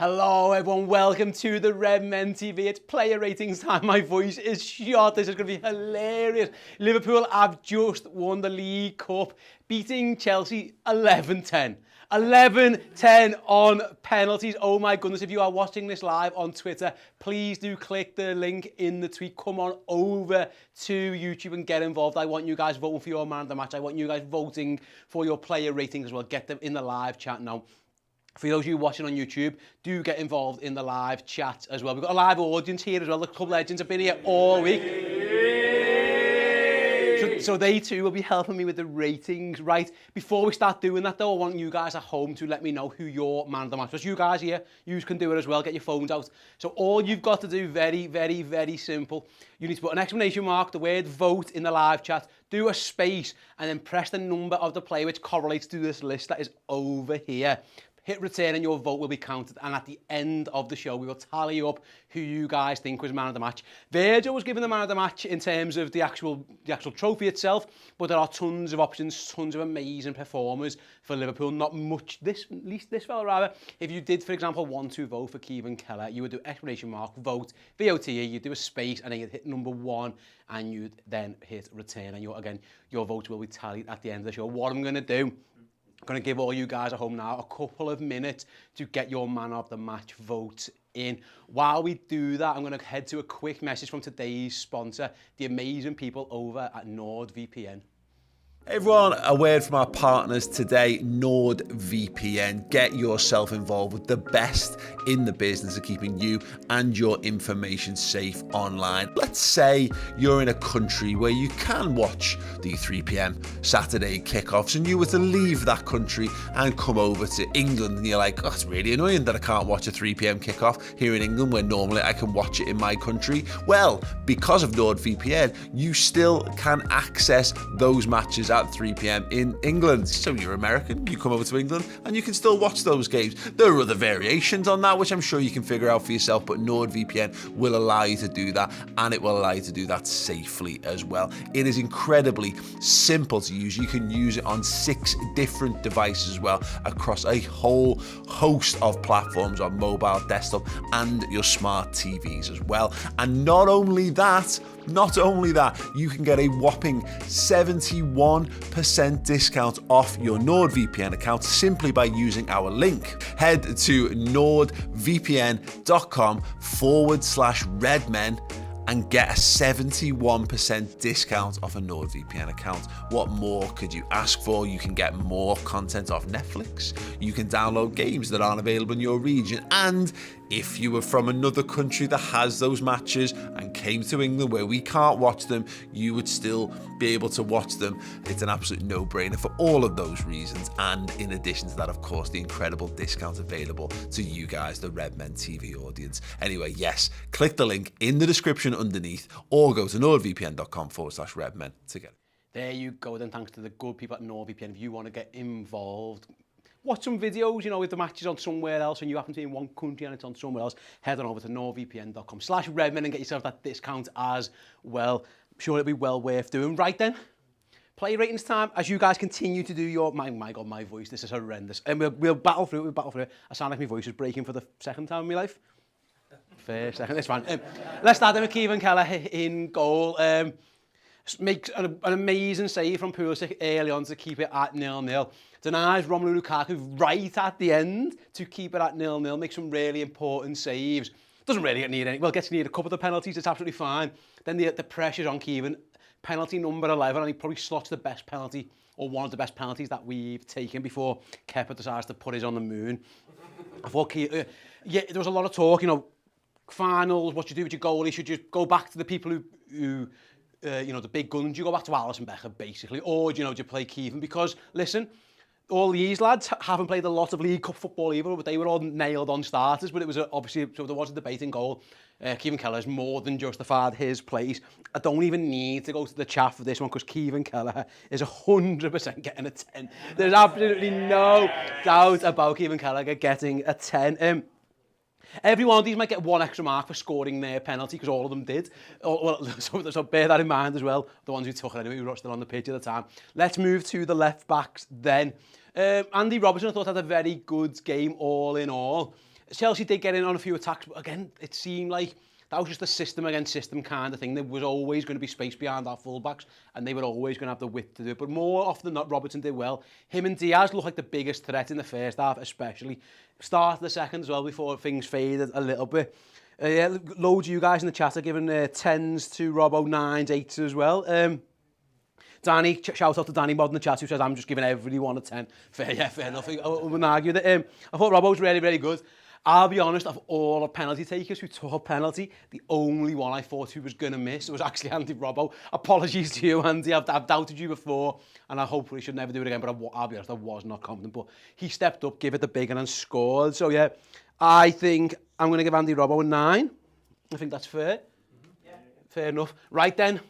Hello everyone, welcome to the Red Men TV. It's player ratings time. My voice is shot. This is going to be hilarious. Liverpool have just won the League Cup, beating Chelsea 11-10. 11-10 on penalties. Oh my goodness, if you are watching this live on Twitter, please do click the link in the tweet. Come on over to YouTube and get involved. I want you guys voting for your man of the match. I want you guys voting for your player ratings as well. Get them in the live chat now. For those of you watching on YouTube, do get involved in the live chat as well. We've got a live audience here as well. The club legends have been here all week. So they too will be helping me with the ratings. Right, before we start doing that though, I want you guys at home to let me know who your man of the match was. You guys here, you can do it as well. Get your phones out. So all you've got to do, very simple. You need to put an exclamation mark, the word vote in the live chat, do a space, and then press the number of the player which correlates to this list that is over here. Hit return and your vote will be counted, and at the end of the show we will tally up who you guys think was man of the match. Virgil was given the man of the match in terms of the actual trophy itself, but there are tons of options, tons of amazing performers for Liverpool. Not much, this fella rather. If you did, for example, want to vote for Kevin Keller, you would do exclamation mark, vote, VOTE, you'd do a space, and then you'd hit number 1, and you'd then hit return, and your votes will be tallied at the end of the show. What I'm going to do, I'm going to give all you guys at home now a couple of minutes to get your man of the match vote in. While we do that, I'm going to head to a quick message from today's sponsor, the amazing people over at NordVPN. Hey everyone, a word from our partners today, NordVPN. Get yourself involved with the best in the business of keeping you and your information safe online. Let's say you're in a country where you can watch the 3 p.m. Saturday kickoffs, and you were to leave that country and come over to England, and you're like, oh, it's really annoying that I can't watch a 3 p.m. kickoff here in England where normally I can watch it in my country. Well, because of NordVPN, you still can access those matches at 3 p.m. in England. So you're American, you come over to England and you can still watch those games. There are other variations on that, which I'm sure you can figure out for yourself, but NordVPN will allow you to do that, and it will allow you to do that safely as well. It is incredibly simple to use. You can use it on 6 different devices as well, across a whole host of platforms on mobile, desktop, and your smart TVs as well. And not only that, you can get a whopping 71% discount off your NordVPN account simply by using our link. Head to nordvpn.com/redmen and get a 71% discount off a NordVPN account. What more could you ask for? You can get more content off Netflix. You can download games that aren't available in your region. And if you were from another country that has those matches and came to England where we can't watch them, you would still be able to watch them. It's an absolute no-brainer for all of those reasons. And in addition to that, of course, the incredible discount available to you guys, the Red Men TV audience. Anyway, yes, click the link in the description underneath or go to nordvpn.com/redmen to get it. There you go then, thanks to the good people at NordVPN. If you want to get involved, watch some videos, if the match is on somewhere else and you happen to be in one country and it's on somewhere else, head on over to nordvpn.com/redmen and get yourself that discount as well. I'm sure it'll be well worth doing. Right then, player ratings time. As you guys continue to do your, my God, my voice, this is horrendous. And we'll battle through it, I sound like my voice is breaking for the second time in my life. First, second, it's fine. Let's start then with Kevin Keller in goal. Makes an amazing save from Pulisic early on to keep it at 0-0. Denies Romelu Lukaku right at the end to keep it at 0-0. Makes some really important saves. Doesn't really need any. Well, gets to need a couple of the penalties. It's absolutely fine. Then the pressure's on Kevin. Penalty number 11, and he probably slots the best penalty, or one of the best penalties that we've taken before Kepa decides to put his on the moon. I thought, there was a lot of talk, finals, what you do with your goalie, should you go back to the people who the big guns, you go back to Alisson Becker, basically, or, do you play Kevin? Because, listen, all these lads haven't played a lot of League Cup football either, but they were all nailed on starters, but it was obviously, so there was a debate in goal. Kevin Keller's more than justified his place. I don't even need to go to the chat for this one, because Kevin Keller is 100% getting a 10. There's absolutely no doubt about Kevin Keller getting a 10. Every one of these might get 1 extra mark for scoring their penalty, because all of them did. So bear that in mind as well. The ones who took it anyway, who rushed it on the pitch at the time. Let's move to the left backs then. Andy Robertson, I thought, had a very good game all in all. Chelsea did get in on a few attacks, but again, it seemed like that was just a system against system kind of thing. There was always going to be space behind our fullbacks, and they were always going to have the width to do it. But more often than not, Robertson did well. Him and Diaz looked like the biggest threat in the first half, especially. Start of the second as well, before things faded a little bit. Yeah, loads of you guys in the chat are giving 10s to Robbo, 9s, 8s as well. Danny, shout out to Danny Mod in the chat who says, I'm just giving everyone a 10. Fair enough. I wouldn't argue that. I thought Robbo was really, really good. I'll be honest, of all the penalty takers who took a penalty, the only one I thought he was going to miss was actually Andy Robbo. Apologies to you, Andy. I've doubted you before, and I hopefully should never do it again, but I'll be honest, I was not confident. But he stepped up, gave it the big one and scored. So, yeah, I think I'm going to give Andy Robbo a 9. I think that's fair. Yeah. Fair enough. Right then.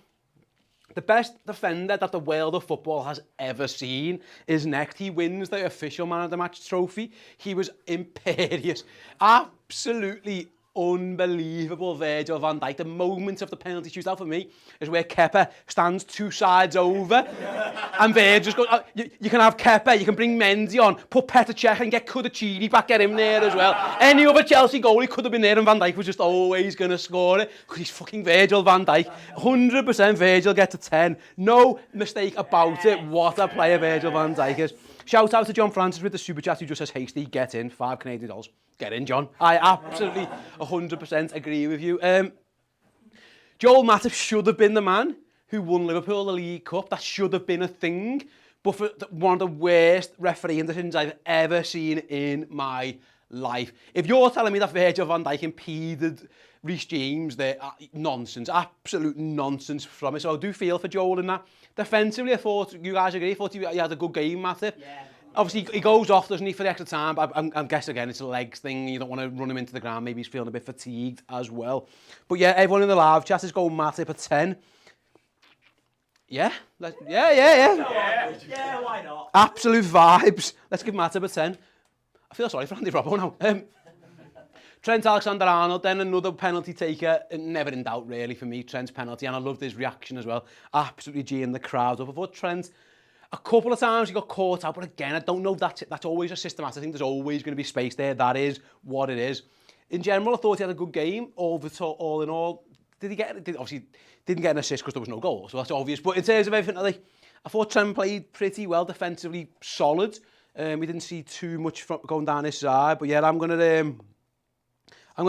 The best defender that the world of football has ever seen is next. He wins the official man of the match trophy. He was imperious. Absolutely unbelievable Virgil van Dijk. The moment of the penalty shootout for me is where Kepa stands 2 sides over and Virgil just goes, oh, you can have Kepa, you can bring Mendy on, put Petr Cech and get Kudachini back at him there as well. Any other Chelsea goalie could have been there and Van Dijk was just always going to score it because he's fucking Virgil van Dijk. 100% Virgil gets a 10. No mistake about it. What a player Virgil van Dijk is. Shout out to John Francis with the super chat who just says, hasty, get in, $5 Canadian. Get in, John. I absolutely 100% agree with you. Joel Matip should have been the man who won Liverpool the League Cup. That should have been a thing. But for one of the worst refereeing decisions I've ever seen in my life. If you're telling me that Virgil van Dijk impeded Reece James, there, nonsense, absolute nonsense from it. So I do feel for Joel in that. Defensively, I thought, you guys agree, I thought he had a good game, Matip. Yeah. Obviously, he goes off, doesn't he, for the extra time. I'm guessing, again, it's a legs thing. You don't want to run him into the ground. Maybe he's feeling a bit fatigued as well. But yeah, everyone in the live chat is going Matip at 10. Yeah? Yeah, why not? Absolute vibes. Let's give Matip a 10. I feel sorry for Andy Robbo now. Trent Alexander-Arnold, then another penalty taker. Never in doubt, really, for me, Trent's penalty. And I loved his reaction as well. Absolutely G'ing the crowd up. I thought Trent, a couple of times he got caught out. But again, I don't know if that's always a systematic thing. There's always going to be space there. That is what it is. In general, I thought he had a good game. All in all, obviously, didn't get an assist because there was no goal. So that's obvious. But in terms of everything, I thought Trent played pretty well, defensively solid. We didn't see too much going down this side. But yeah, I'm going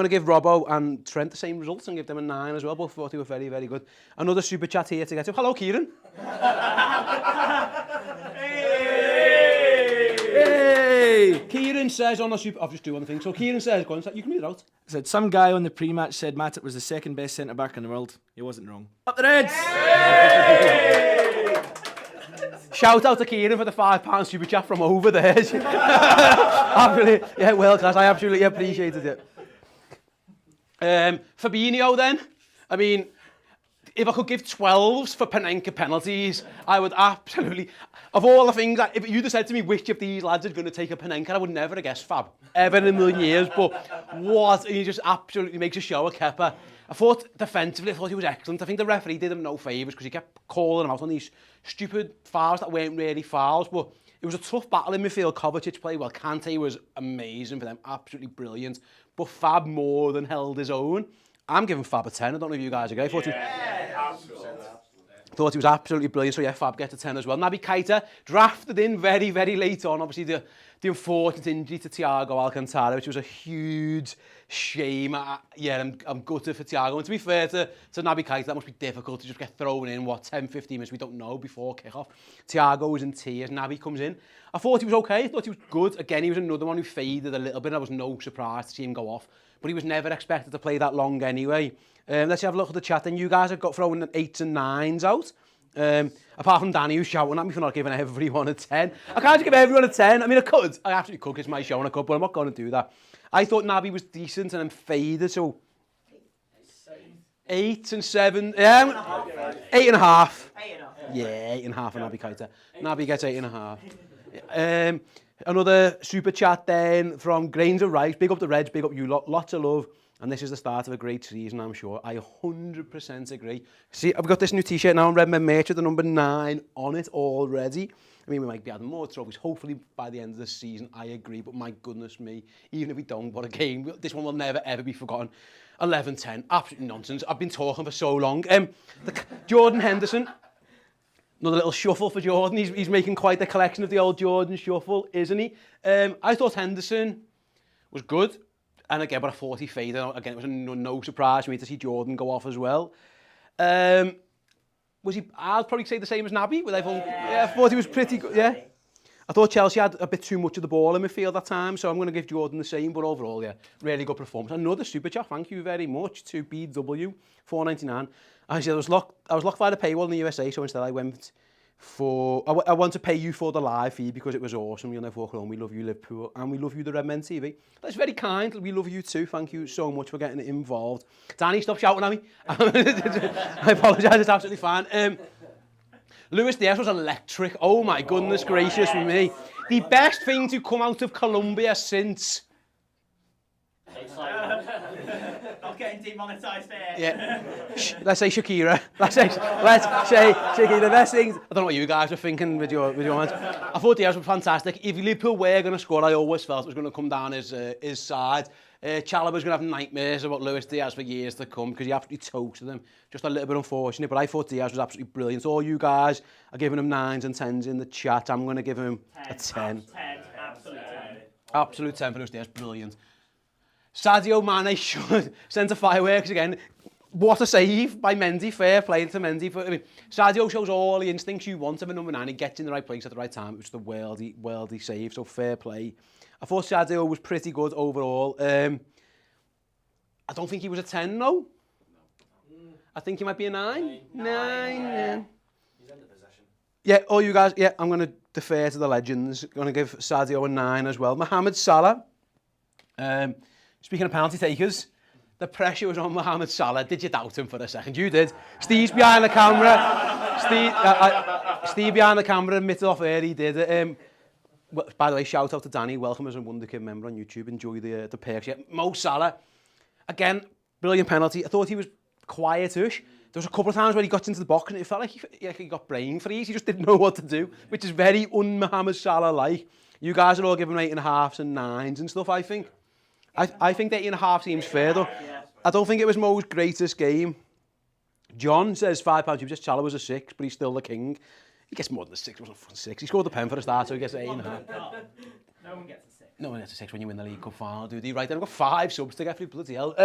to give Robbo and Trent the same results and give them a 9 as well. Both thought they were very, very good. Another super chat here to get to. Hello, Kieran. Hey! Kieran says on the super... I'll just do one thing. So Kieran says, go on, you can read it out. Said some guy on the pre-match said Matip was the second best centre-back in the world. He wasn't wrong. Up the Reds! Shout out to Kieran for the £5 super chat from over there. Yeah, well, guys, I absolutely appreciated it. Fabinho then, I mean, if I could give 12s for Panenka penalties, I would absolutely, of all the things, if you'd have said to me which of these lads is going to take a Panenka, I would never have guessed Fab, ever in a million years, but what, he just absolutely makes a show of Kepa. I thought defensively, I thought he was excellent. I think the referee did him no favours because he kept calling him out on these stupid fouls that weren't really fouls, but it was a tough battle in midfield. Kovacic played well. Kante was amazing for them, absolutely brilliant. But Fab more than held his own. I'm giving Fab a 10. I don't know if you guys agree. Thought he was absolutely brilliant. So yeah, Fab gets a 10 as well. Naby Keita drafted in very, very late on. Obviously the unfortunate injury to Thiago Alcantara, which was a huge shame. I'm gutted for Thiago. And to be fair to Naby Keita, that must be difficult to just get thrown in, 10-15 minutes, we don't know, before kick-off. Thiago was in tears, Naby comes in. I thought he was okay, I thought he was good. Again, he was another one who faded a little bit. I was no surprise to see him go off. But he was never expected to play that long anyway. Let's have a look at the chat. And you guys have got throwing 8s and 9s out. Apart from Danny, who's shouting at me for not giving everyone a 10. I can't just give everyone a 10. I mean, I could. I absolutely could. It's my show and I could, but I'm not going to do that. I thought Naby was decent and then faded, so 8 and 7. Yeah, 8.5. Yeah, 8.5 on Naby Keita. Naby gets 8.5. Another super chat then from Grains of Rice. Big up the Reds, big up you lot. Lots of love And this is the start of a great season, I'm sure. I 100% agree. See, I've got this new t-shirt now on Redmen merch with the number 9 on it already. I mean, we might be adding more trophies, hopefully by the end of the season, I agree. But my goodness me, even if we don't, what a game. This one will never, ever be forgotten. 11-10, absolutely nonsense. I've been talking for so long. Jordan Henderson, another little shuffle for Jordan. He's making quite the collection of the old Jordan shuffle, isn't he? I thought Henderson was good. And again, but a 40 fader. Again, it was no surprise for me to see Jordan go off as well. Was he? I'd probably say the same as Naby. I thought he was pretty good. Yeah, I thought Chelsea had a bit too much of the ball in midfield at times, so I'm going to give Jordan the same. But overall, yeah, really good performance. Another super chat. Thank you very much to BW 4.99. I said I was locked by the paywall in the USA, so instead I went for. I want to pay you for the live feed because it was awesome. You'll never walk alone. We love you, Liverpool, and we love you, the Redmen TV. That's very kind. We love you too. Thank you so much for getting involved. Danny, stop shouting at me. I apologise. It's absolutely fine. Luis Diaz was electric. Oh my goodness gracious for me. The best thing to come out of Colombia since. Not getting demonetised there. Yeah. Let's say Shakira. Let's say Shakira. The best things. I don't know what you guys were thinking with your hands. I thought Diaz was fantastic. If Liverpool were going to score, I always felt it was going to come down his side. Chalobah's going to have nightmares about Luis Diaz for years to come because he absolutely toasted him. Just a little bit unfortunate, but I thought Diaz was absolutely brilliant. All you guys are giving him 9s and 10s in the chat. I'm going to give him a 10. 10, absolute 10. Absolute 10 for Luis Diaz, brilliant. Sadio Mane should send a fireworks again. What a save by Mendy. Fair play to Mendy. Sadio shows all the instincts you want of a number 9. He gets in the right place at the right time. It was the worldy save, so fair play. I thought Sadio was pretty good overall. I don't think he was a 10, no. I think he might be a 9. 9. Yeah. He's under possession. Yeah, all you guys, yeah, I'm going to defer to the legends. Going to give Sadio a 9 as well. Mohamed Salah. Speaking of penalty takers, the pressure was on Mohamed Salah. Did you doubt him for a second? You did. Steve's behind the camera. Steve behind the camera admitted off air he did it. Well, by the way, shout out to Danny. Welcome as a Wonderkid member on YouTube. Enjoy the perks. Yeah, Mo Salah, again, brilliant penalty. I thought he was quietish. There was a couple of times where he got into the box and it felt like he got brain freeze. He just didn't know what to do, which is very un-Mohamed Salah-like. You guys are all giving 8.5s and 9s and stuff, I think. I think 8.5 seems fair, though. I don't think it was Mo's greatest game. John says £5. He just Chalobah was a 6, but he's still the king. He gets more than a 6. It wasn't 6. He scored the pen for the start, so he gets 8.5. No one gets a 6. No one gets a 6 when you win the League Cup final, do they? Right, then I've got 5 subs to get for bloody hell.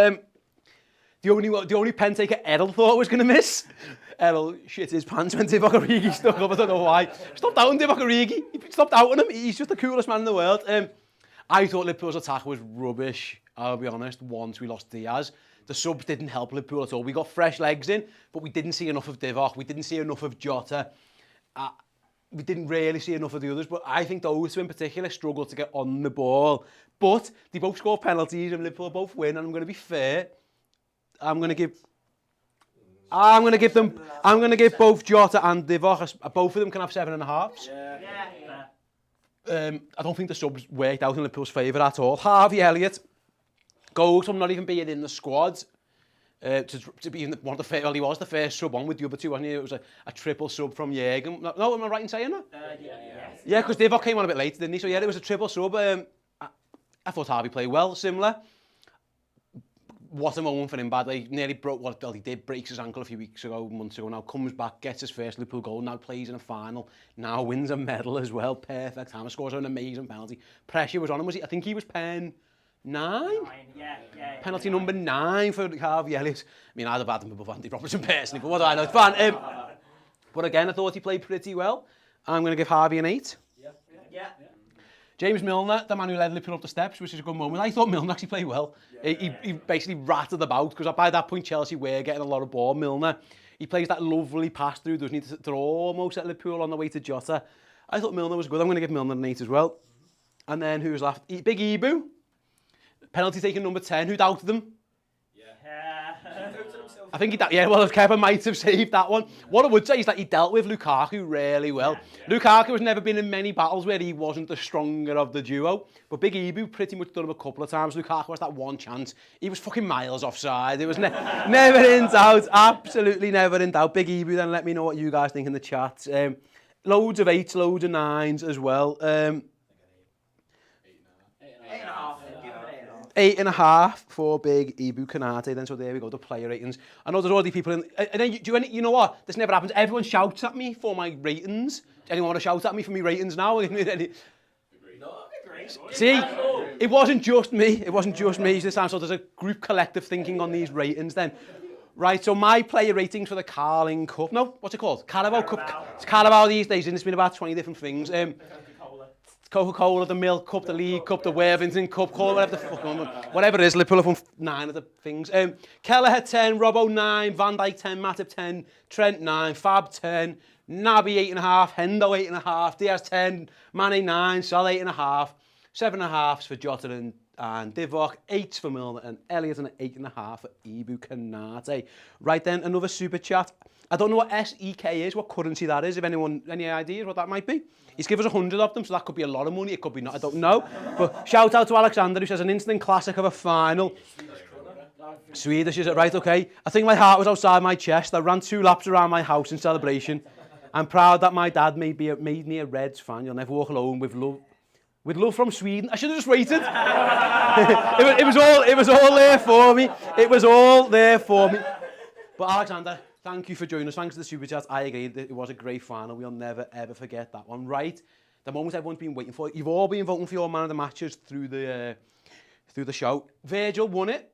The only pen taker Errol thought was going to miss. Errol shit his pants when Divock Origi stuck up. I don't know why. Stop doubting Divock Origi. Stop doubting him. He's just the coolest man in the world. I thought Liverpool's attack was rubbish, I'll be honest, once we lost Diaz. The subs didn't help Liverpool at all. We got fresh legs in, but we didn't see enough of Divock. We didn't see enough of Jota. We didn't really see enough of the others, but I think those two in particular struggled to get on the ball. But they both scored penalties and Liverpool both win, and I'm going to be fair. I'm going to give both Jota and Divock, both of them can have 7.5s. I don't think the subs worked out in Liverpool's favour at all. Harvey Elliott goes from not even being in the squad to being one of the first, well, he was the first sub on with the other two, wasn't he? It was a triple sub from Jürgen. No, am I right in saying that? Yeah, because Divock came on a bit later, didn't he? So yeah, it was a triple sub. I thought Harvey played well, similar. What a moment for him, bad. He nearly broke, well, he did break his ankle a few months ago. Now comes back, gets his first Liverpool goal, now plays in a final, now wins a medal as well. Perfect time, scores an amazing penalty. Pressure was on him, I think he was pen 9? Yeah. Penalty number 9 for Harvey Elliott. I mean, I'd have had him above Andy Robertson personally, but what do I know? It's fine. But again, I thought he played pretty well. I'm going to give Harvey an 8. Yeah. James Milner, the man who led Liverpool up the steps, which is a good moment. I thought Milner actually played well. He basically rattled about, because by that point Chelsea were getting a lot of ball. Milner, he plays that lovely pass through, doesn't he? They're almost at Liverpool on the way to Jota. I thought Milner was good. I'm going to give Milner an 8 as well. And then who's left? Big Ibu. Penalty taking number 10. Who doubted them? I think Kevin might have saved that one. What I would say is that he dealt with Lukaku really well. Lukaku has never been in many battles where he wasn't the stronger of the duo. But Big Ibu pretty much done him a couple of times. Lukaku has that one chance. He was fucking miles offside. It was never in doubt. Absolutely never in doubt. Big Ibu, then let me know what you guys think in the chat. Loads of 8s, loads of 9s as well. 8.5 for Big Ibu Kanate. Then so there we go, the player ratings. I know there's already people in. And then you know what? This never happens. Everyone shouts at me for my ratings. Anyone want to shout at me for my ratings now? See, it wasn't just me. It wasn't just me this time. So there's a group collective thinking on these ratings then. Right, so my player ratings for the Carling Cup. No, what's it called? Carabao Cup. It's Carabao these days, and it's been about 20 different things. Coca-Cola, the Milk Cup, the League Cup, the Worthington Cup, call it whatever it is. Liverpool have won 9 of the things. Kelleher 10, Robbo 9, Van Dijk 10, Matip 10, Trent 9, Fab 10, Naby 8.5, Hendo 8.5, Diaz 10, Mane 9, Salah 8.5, 7.5s for Jota and Divock, 8s for Milner and Elliott, and an 8.5 for Ibu Kanate. Right then, another super chat. I don't know what SEK is, what currency that is. If anyone, any ideas what that might be? He's given us 100 of them, so that could be a lot of money. It could be not, I don't know. But shout out to Alexander, who says an instant classic of a final. Swedish, is it right? Okay. I think my heart was outside my chest. I ran 2 laps around my house in celebration. I'm proud that my dad made me a Reds fan. You'll never walk alone with love. With love from Sweden. I should have just waited. it was all there for me. It was all there for me. But Alexander, thank you for joining us. Thanks to the super chat. I agree. It was a great final. We'll never ever forget that one. Right, the moment everyone's been waiting for. You've all been voting for your man of the matches through the show. Virgil won it.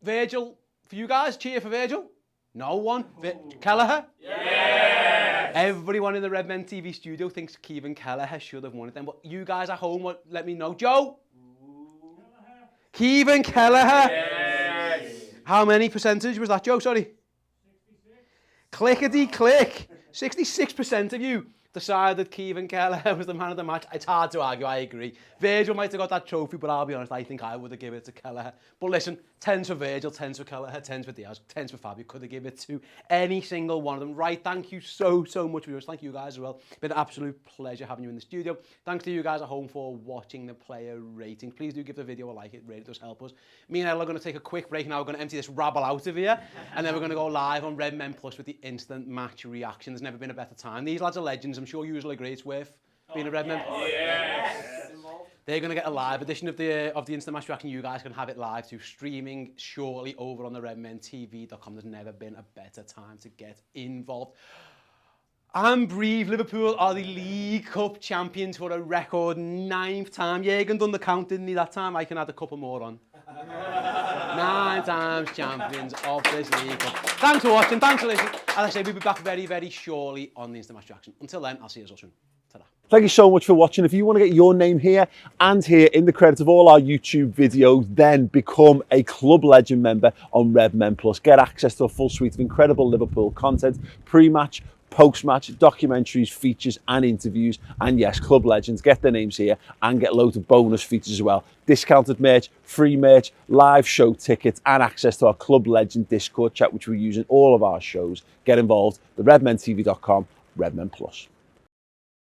Virgil, for you guys, cheer for Virgil. No one. Kelleher. Yeah. Everyone in the Redmen TV studio thinks Kevin Kelleher should have won it then. But you guys at home, let me know. Joe. Kevin Kelleher. Yes. How many percentage was that, Joe? Sorry. 66. Clickety-click. 66% of you decided Kevin Kelleher was the man of the match. It's hard to argue, I agree. Virgil might have got that trophy, but I'll be honest, I think I would have given it to Kelleher. But listen, 10s for Virgil, 10s for Kelleher, 10s for Diaz, 10s for Fabio. Could have given it to any single one of them. Right, thank you so much for yours. Thank you guys as well. It's been an absolute pleasure having you in the studio. Thanks to you guys at home for watching the player ratings. Please do give the video a like, it really does help us. Me and Ella are going to take a quick break now. We're going to empty this rabble out of here, and then we're going to go live on Redmen Plus with the instant match reaction. There's never been a better time. These lads are legends. I'm sure you will agree it's worth being a Redmen. Yes. They're going to get a live edition of the instant match reaction. You guys can have it live too, streaming shortly over on the redmentv.com. There's never been a better time to get involved. And breathe, Liverpool are the League Cup champions for a record 9th time. Jürgen done the count, didn't he, that time? I can add a couple more on. 9 times champions of this League Cup. Thanks for watching, thanks for listening. As I say, we'll be back very, very shortly on the instant match reaction. Until then, I'll see you all soon. Ta-da. Thank you so much for watching. If you want to get your name here and here in the credits of all our YouTube videos, then become a Club Legend member on Redmen Plus. Get access to a full suite of incredible Liverpool content, pre-match, post-match, documentaries, features and interviews. And yes, Club Legends, get their names here and get loads of bonus features as well. Discounted merch, free merch, live show tickets and access to our Club Legend Discord chat, which we use in all of our shows. Get involved, the redmentv.com, Redmen Plus.